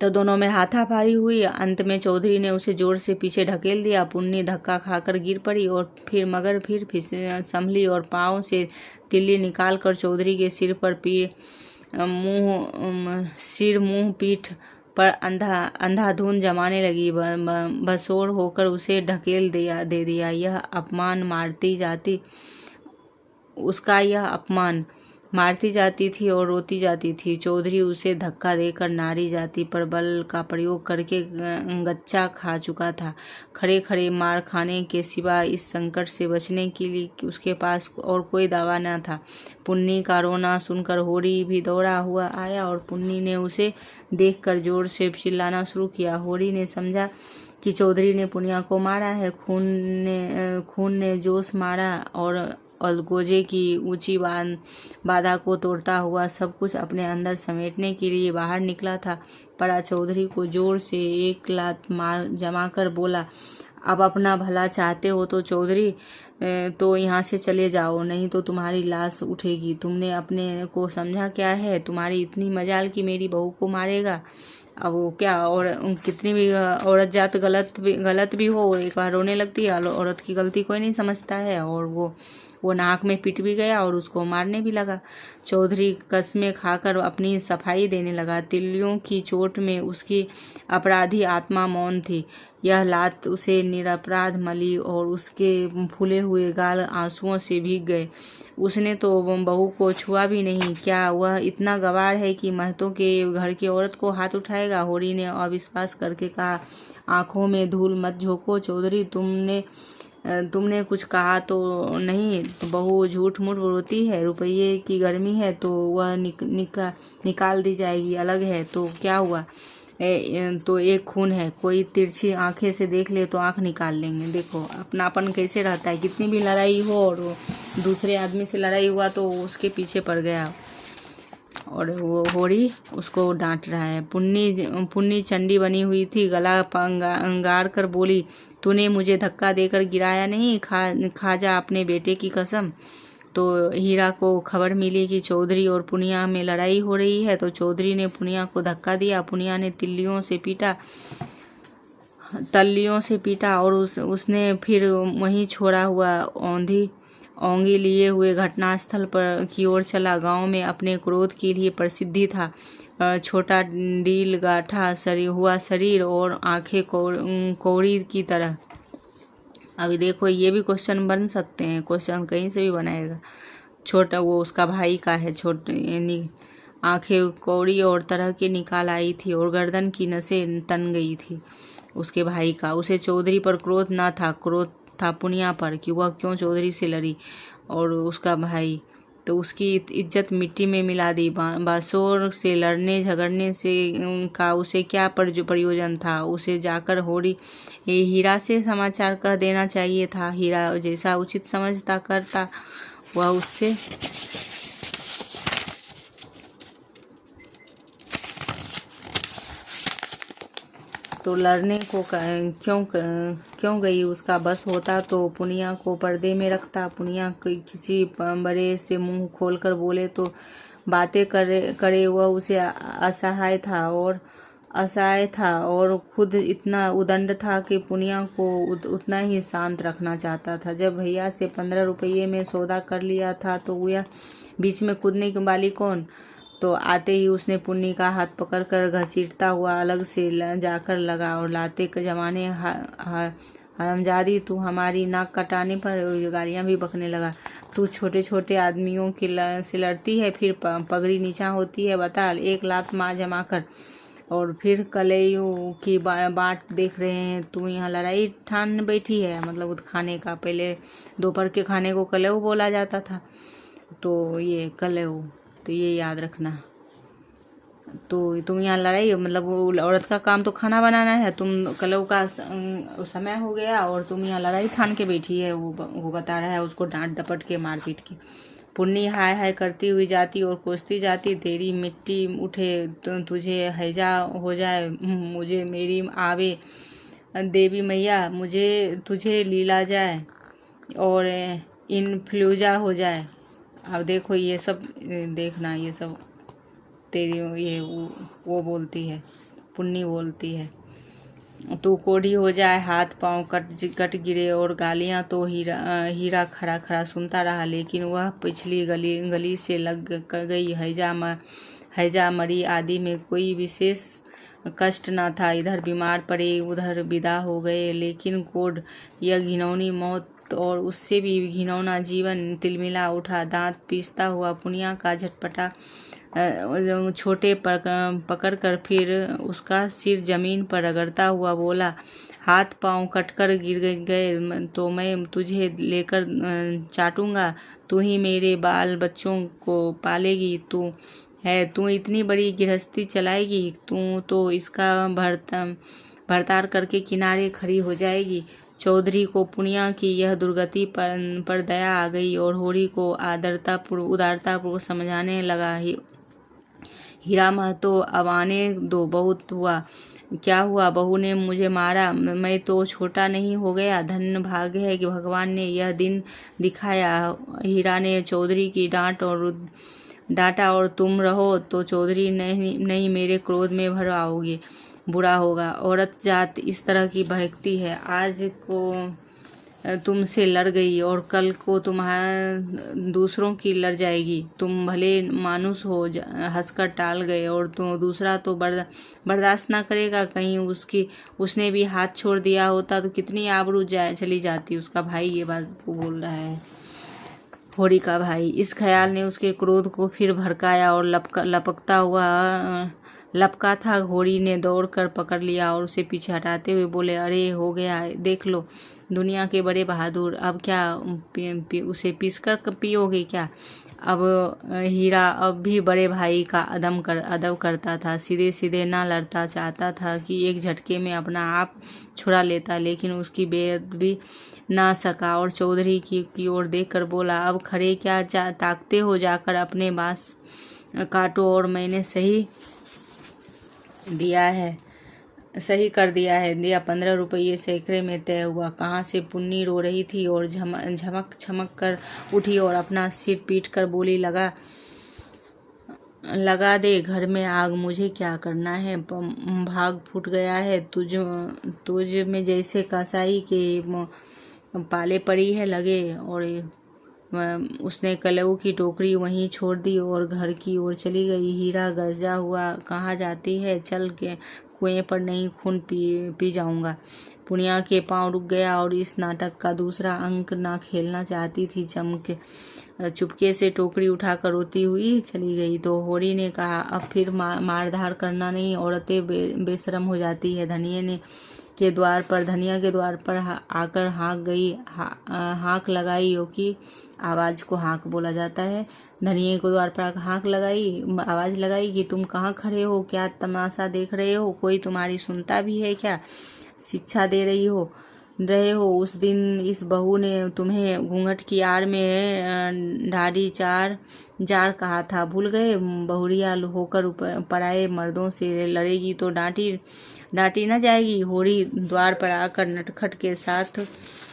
तो दोनों में हाथापाई हुई। अंत में चौधरी ने उसे जोर से पीछे ढकेल दिया। पुन्नी धक्का खाकर गिर पड़ी और फिर संभली और पाँव से तिल्ली निकालकर चौधरी के सिर मुंह पीठ पर अंधाधुंध जमाने लगी। बसोर होकर उसे ढकेल दे दिया। यह अपमान मारती जाती थी और रोती जाती थी। चौधरी उसे धक्का देकर नारी जाति पर बल का प्रयोग करके गच्चा खा चुका था। खड़े खड़े मार खाने के सिवा इस संकट से बचने के लिए उसके पास और कोई दावा न था। पुन्नी का रोना सुनकर होरी भी दौड़ा हुआ आया और पुन्नी ने उसे देखकर जोर से चिल्लाना शुरू किया। होरी ने समझा कि चौधरी ने पुनिया को मारा है। खून ने जोश मारा और गोजे की ऊंची बाधा को तोड़ता हुआ सब कुछ अपने अंदर समेटने के लिए बाहर निकला था। परा चौधरी को जोर से एक लात मार जमाकर बोला, अब अपना भला चाहते हो तो चौधरी तो यहाँ से चले जाओ, नहीं तो तुम्हारी लाश उठेगी। तुमने अपने को समझा क्या है? तुम्हारी इतनी मजाल कि मेरी बहू को मारेगा। अब वो क्या, और कितनी भी औरत जात गलत भी हो, एक बार रोने लगती है। औरत की गलती कोई नहीं समझता है। और वो नाक में पिट भी गया और उसको मारने भी लगा। चौधरी कस्में खाकर अपनी सफाई देने लगा। तिल्लियों की चोट में उसकी अपराधी आत्मा मौन थी। यह लात उसे निरपराध मली और उसके फूले हुए गाल आंसुओं से भीग गए। उसने तो बहू को छुआ भी नहीं। क्या वह इतना गवार है कि महतों के घर की औरत को हाथ उठाएगा? होरी ने अविश्वास करके कहा, आंखों में धूल मत झोंको चौधरी, तुमने कुछ कहा तो नहीं? तो बहू झूठ मूठ रोती है, रुपये की गर्मी है तो वह निकाल दी जाएगी, अलग है तो क्या हुआ? तो एक खून है, कोई तिरछी आंखें से देख ले तो आंख निकाल लेंगे। देखो अपनापन कैसे रहता है। कितनी भी लड़ाई हो और दूसरे आदमी से लड़ाई हुआ तो उसके पीछे पड़ गया और वो होरी उसको डांट रहा है। पुन्नी चंडी बनी हुई थी, गला गाड़ कर बोली, तूने मुझे धक्का देकर गिराया नहीं, खा जा अपने बेटे की कसम। तो हीरा को खबर मिली कि चौधरी और पुनिया में लड़ाई हो रही है, तो चौधरी ने पुनिया को धक्का दिया। पुनिया ने तल्लियों से पीटा और उसने फिर वहीं छोड़ा हुआ ओंगी लिए हुए घटनास्थल पर की ओर चला। गांव में अपने क्रोध के लिए प्रसिद्धि था। छोटा डील गाठा हुआ शरीर और आंखें कौड़ी की तरह। अभी देखो ये भी क्वेश्चन बन सकते हैं, क्वेश्चन कहीं से भी बनाएगा। छोटा वो उसका भाई का है, छोटे आंखें कौड़ी और तरह के निकाल आई थी और गर्दन की नसें तन गई थी उसके भाई का। उसे चौधरी पर क्रोध न था, क्रोध था पुनिया पर कि वह क्यों चौधरी से लड़ी। और उसका भाई तो उसकी इज्जत मिट्टी में मिला दी। बासोर से लड़ने झगड़ने से का उसे क्या प्रयोजन था? उसे जाकर हीरा से समाचार कह देना चाहिए था। हीरा जैसा उचित समझता करता वह उससे तो लड़ने को क्यों गई? उसका बस होता तो पुनिया को पर्दे में रखता। पुनिया किसी बड़े से मुंह खोलकर बोले तो बातें करे वह उसे असहाय था और खुद इतना उदंड था कि पुनिया को उतना ही शांत रखना चाहता था। जब भैया से 15 रुपये में सौदा कर लिया था तो वह बीच में कूदने वाली कौन? तो आते ही उसने पुन्नी का हाथ पकड़कर घसीटता हुआ अलग से जाकर लगा और लाते के जमाने हरामजादी, तू हमारी नाक कटाने पर गालियां भी बकने लगा। तू छोटे छोटे आदमियों से लड़ती है, फिर पगड़ी नीचा होती है, बता। एक लात मार जमा कर और फिर कलेयू की बाट देख रहे हैं। तू यहाँ लड़ाई ठान बैठी है। मतलब खाने का, पहले दोपहर के खाने को कलेऊ बोला जाता था, तो ये कलेऊ, तो ये याद रखना। तो तुम यहाँ लड़ाई, मतलब वो औरत का काम तो खाना बनाना है, तुम कलेऊ का समय हो गया और तुम यहाँ लड़ाई ठान के बैठी है। वो बता रहा है उसको डांट डपट के मार पीट के। पुन्नी हाय हाय करती हुई जाती और कोसती जाती, तेरी मिट्टी उठे तुझे हैजा हो जाए, मुझे मेरी आवे देवी मैया, मुझे तुझे लीला जाए और इन्फ्लूजा हो जाए। अब देखो ये सब देखना, ये सब तेरी ये वो बोलती है, पुन्नी बोलती है। तू कोढ़ी हो जाए, हाथ पांव कट गिरे और गालियां। तो हीरा खड़ा खड़ा सुनता रहा, लेकिन वह पिछली गली से लग कर गई। हैजा मरी आदि में कोई विशेष कष्ट न था। इधर बीमार पड़े, उधर विदा हो गए, लेकिन कोढ़, यह घिनौनी मौत और उससे भी घिनौना जीवन तिलमिला उठा। दांत पीसता हुआ पुनिया का झटपटा छोटे पकड़कर फिर उसका सिर जमीन पर रगड़ता हुआ बोला, हाथ पांव कटकर गिर गए तो मैं तुझे लेकर चाटूंगा। तू ही मेरे बाल बच्चों को पालेगी। तू इतनी बड़ी गृहस्थी चलाएगी। तू तो इसका भरतार करके किनारे खड़ी हो जाएगी। चौधरी को पुनिया की यह दुर्गति पर दया आ गई और होरी को उदारतापूर्वक समझाने लगा। हीरा महतो, अब आने दो, बहुत हुआ। क्या हुआ? बहू ने मुझे मारा, मैं तो छोटा नहीं हो गया? धन्य भाग्य है कि भगवान ने यह दिन दिखाया। हीरा ने चौधरी की डांटा और तुम रहो तो चौधरी नहीं मेरे क्रोध में भर आओगे, बुरा होगा। औरत जात इस तरह की बहकती है। आज को तुमसे लड़ गई और कल को तुम्हारा दूसरों की लड़ जाएगी। तुम भले मानुस हो, हंसकर टाल गए, और तो दूसरा तो बर्दाश्त ना करेगा। कहीं उसने भी हाथ छोड़ दिया होता तो कितनी आबरू चली जाती। उसका भाई ये बात बोल रहा है, होरी का भाई। इस ख्याल ने उसके क्रोध को फिर भड़काया और लपका था। होरी ने दौड़कर पकड़ लिया और उसे पीछे हटाते हुए बोले, अरे हो गया, देख लो दुनिया के बड़े बहादुर। अब क्या उसे पीसकर पियोगे क्या? अब हीरा अब भी बड़े भाई का अदब करता था। सीधे सीधे ना लड़ता, चाहता था कि एक झटके में अपना आप छुड़ा लेता, लेकिन उसकी बेअदबी ना सका और चौधरी की ओर देखकर बोला, अब खड़े क्या ताकते हो? जाकर अपने बांस काटो। और मैंने सही कर दिया है। दिया 15 रुपये सैकड़े में तय हुआ। कहाँ से पुन्नी रो रही थी और झमक कर उठी और अपना सिर पीट कर बोली, लगा दे घर में आग, मुझे क्या करना है? भाग फूट गया है। तुझ में जैसे कसाई के पाले पड़ी है लगे। और उसने कलऊ की टोकरी वहीं छोड़ दी और घर की ओर चली गई। हीरा गरजा हुआ, कहाँ जाती है? चल के कुएं पर नहीं, खून पी जाऊंगा। पुनिया के पांव रुक गया और इस नाटक का दूसरा अंक ना खेलना चाहती थी। चुपके से टोकरी उठाकर रोती हुई चली गई। तो होरी ने कहा, अब फिर मारधार करना नहीं, औरतें बेशरम हो जाती है। धनिया के द्वार पर आकर हाँक लगाई, कि आवाज को हाँक बोला जाता है। धनिये को द्वार पर आवाज लगाई कि तुम कहाँ खड़े हो? क्या तमाशा देख रहे हो? कोई तुम्हारी सुनता भी है क्या? शिक्षा दे रहे हो। उस दिन इस बहू ने तुम्हें घूंघट की आड़ में ढाडी जार कहा था, भूल गए? बहुरिया होकर पराये मर्दों से लड़ेगी तो डांटी न जाएगी। होरी द्वार पर आकर नटखट के साथ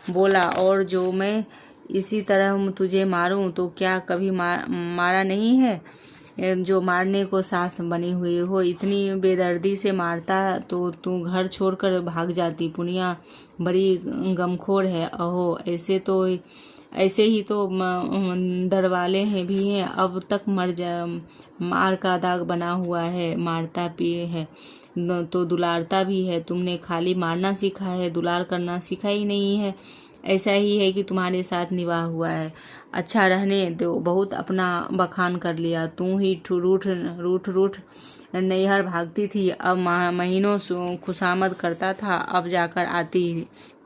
बोला, और जो मैं इसी तरह तुझे मारूं तो क्या कभी मारा नहीं है? जो मारने को साथ बनी हुई हो, इतनी बेदर्दी से मारता तो तू घर छोड़कर भाग जाती। पुनिया बड़ी गमखोर है। अहो, ऐसे ही तो दरवाले हैं भी हैं, अब तक मार का दाग बना हुआ है। मारता भी है तो दुलारता भी है। तुमने खाली मारना सीखा है, दुलार करना सीखा ही नहीं है। ऐसा ही है कि तुम्हारे साथ निवाह हुआ है। अच्छा रहने दो, बहुत अपना बखान कर लिया। तू ही रूठ नैहर भागती थी, अब महीनों खुशामद करता था,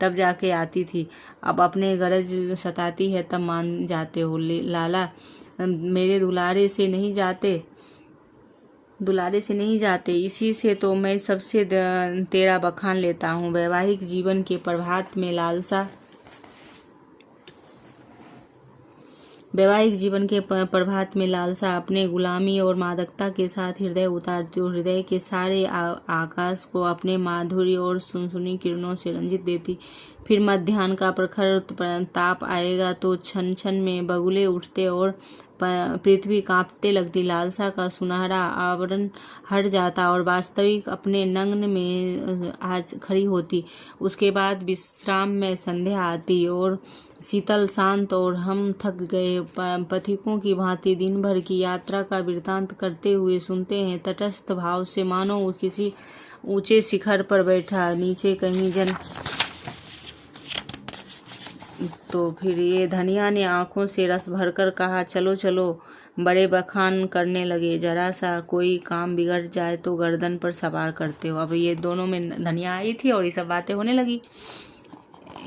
तब जाके आती थी। अब अपने गरज सताती है तब मान जाते हो। लाला, मेरे दुलारे से नहीं जाते, इसी से तो मैं सबसे तेरा बखान लेता हूँ। वैवाहिक जीवन के प्रभात में लालसा अपने गुलामी और मादकता के साथ हृदय उतारती और हृदय के सारे आकाश को अपने माधुर्य और सुनसुनी किरणों से रंजित देती। फिर मध्याह्न का प्रखर ताप आएगा तो छन छन में बगुले उठते और पृथ्वी कांपते लगती। लालसा का सुनहरा आवरण हट जाता और वास्तविक अपने नग्न में आज खड़ी होती। उसके बाद विश्राम में संध्या आती और शीतल शांत, और हम थक गए पथिकों की भांति दिन भर की यात्रा का वृत्तांत करते हुए सुनते हैं, तटस्थ भाव से, मानो वो किसी ऊंचे शिखर पर बैठा, नीचे कहीं जन। तो फिर ये धनिया ने आंखों से रस भरकर कहा, चलो चलो। बड़े बखान करने लगे, जरा सा कोई काम बिगड़ जाए तो गर्दन पर सवार करते हो। अब ये दोनों में धनिया आई थी और ये सब बातें होने लगी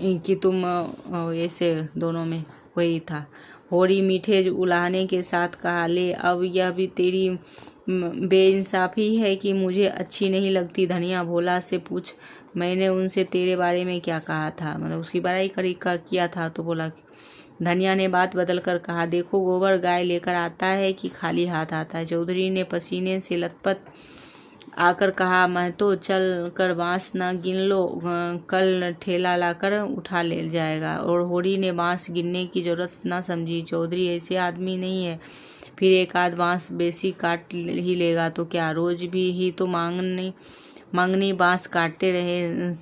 कि तुम ऐसे, दोनों में वही था। होरी मीठे उलाहने के साथ कहा, ले अब यह भी तेरी बेइंसाफ़ी है कि मुझे अच्छी नहीं लगती। धनिया भोला से पूछ, मैंने उनसे तेरे बारे में क्या कहा था? मतलब उसकी बड़ाई किया था। तो बोला, धनिया ने बात बदल कर कहा, देखो गोबर गाय लेकर आता है कि खाली हाथ आता है। चौधरी ने पसीने से लथपथ आकर कहा, मैं तो चल कर बाँस ना गिन लो, कल ठेला लाकर उठा ले जाएगा। और होरी ने बाँस गिनने की जरूरत ना समझी। चौधरी ऐसे आदमी नहीं है, फिर एक आध बाँस बेसी काट ही लेगा तो क्या, रोज भी ही तो मांगनी बाँस काटते रहे।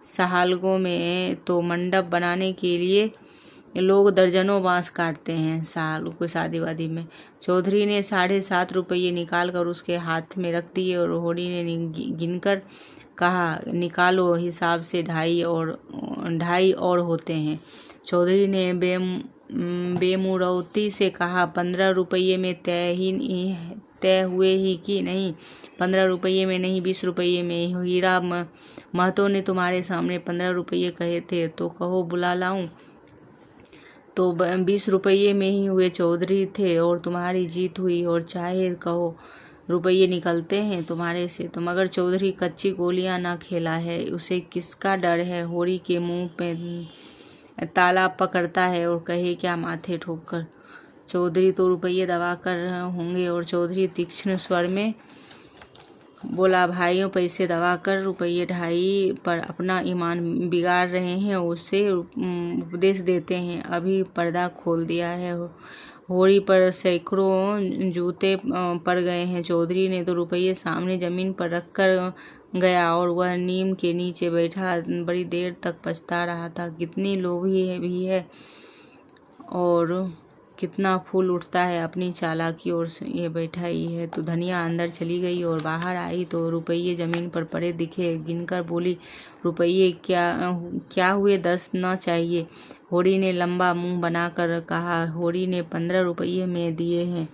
सहालगों में तो मंडप बनाने के लिए लोग दर्जनों बाँस काटते हैं साल को शादी वादी में। चौधरी ने 7.5 रुपये निकाल कर उसके हाथ में रख दिए और होरी ने गिनकर कहा, निकालो, हिसाब से 2.5 और होते हैं। चौधरी ने बेमुरौती से कहा, 15 रुपये में तय हुए ही कि नहीं? 15 रुपये में नहीं, 20 रुपये में। हीरा महतो ने तुम्हारे सामने 15 रुपये कहे थे, तो कहो बुला लाऊं? तो 20 रुपये में ही हुए। चौधरी थे और तुम्हारी जीत हुई, और चाहे कहो रुपये निकलते हैं तुम्हारे से तो। मगर चौधरी कच्ची गोलियां ना खेला है, उसे किसका डर है? होरी के मुंह पे ताला पकड़ता है और कहे क्या माथे ठोक कर। चौधरी तो रुपये दबा कर होंगे। और चौधरी तीक्ष्ण स्वर में बोला, भाइयों, पैसे दबा कर 2.5 पर अपना ईमान बिगाड़ रहे हैं, उसे उपदेश देते हैं। अभी पर्दा खोल दिया है। होरी पर सैकड़ों जूते पड़ गए हैं। चौधरी ने तो रुपये सामने जमीन पर रख कर गया और वह नीम के नीचे बैठा बड़ी देर तक पछता रहा था। कितनी लोभी भी है और कितना फूल उठता है अपनी चालाकी और ये बैठा ही है। तो धनिया अंदर चली गई और बाहर आई तो रुपये जमीन पर पड़े दिखे। गिनकर बोली, रुपये क्या हुए? 10 न चाहिए? होरी ने लंबा मुंह बनाकर कहा। होरी ने 15 रुपये में दिए हैं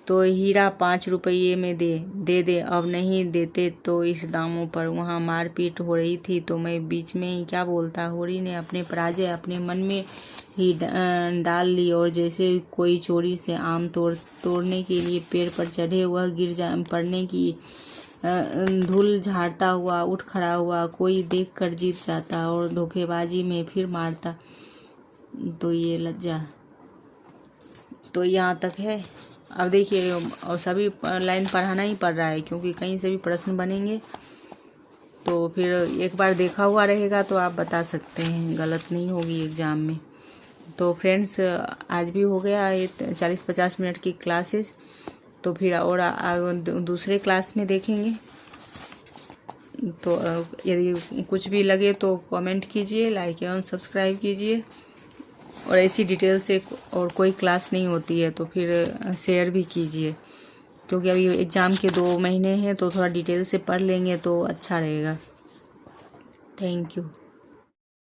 तो हीरा 5 रुपये में दे। अब नहीं देते तो इस दामों पर। वहाँ मारपीट हो रही थी तो मैं बीच में ही क्या बोलता। होरी ने अपने पराजय अपने मन में ही डाल ली और जैसे कोई चोरी से आम तोड़ने के लिए पेड़ पर चढ़े वह पड़ने की धूल झाड़ता हुआ उठ खड़ा हुआ। कोई देख कर जीत जाता और धोखेबाजी में फिर मारता। तो ये लज्जा। तो यहाँ तक है। अब देखिए, और सभी लाइन पढ़ाना ही पड़ रहा है क्योंकि कहीं से भी प्रश्न बनेंगे तो फिर एक बार देखा हुआ रहेगा तो आप बता सकते हैं, गलत नहीं होगी एग्ज़ाम में। तो फ्रेंड्स, आज भी हो गया ये 40-50 मिनट की क्लासेस। तो फिर और दूसरे क्लास में देखेंगे। तो यदि कुछ भी लगे तो कमेंट कीजिए, लाइक एवं सब्सक्राइब कीजिए। और ऐसी डिटेल से और कोई क्लास नहीं होती है तो फिर शेयर भी कीजिए, क्योंकि अभी एग्ज़ाम के 2 महीने हैं तो थोड़ा डिटेल से पढ़ लेंगे तो अच्छा रहेगा। Thank you.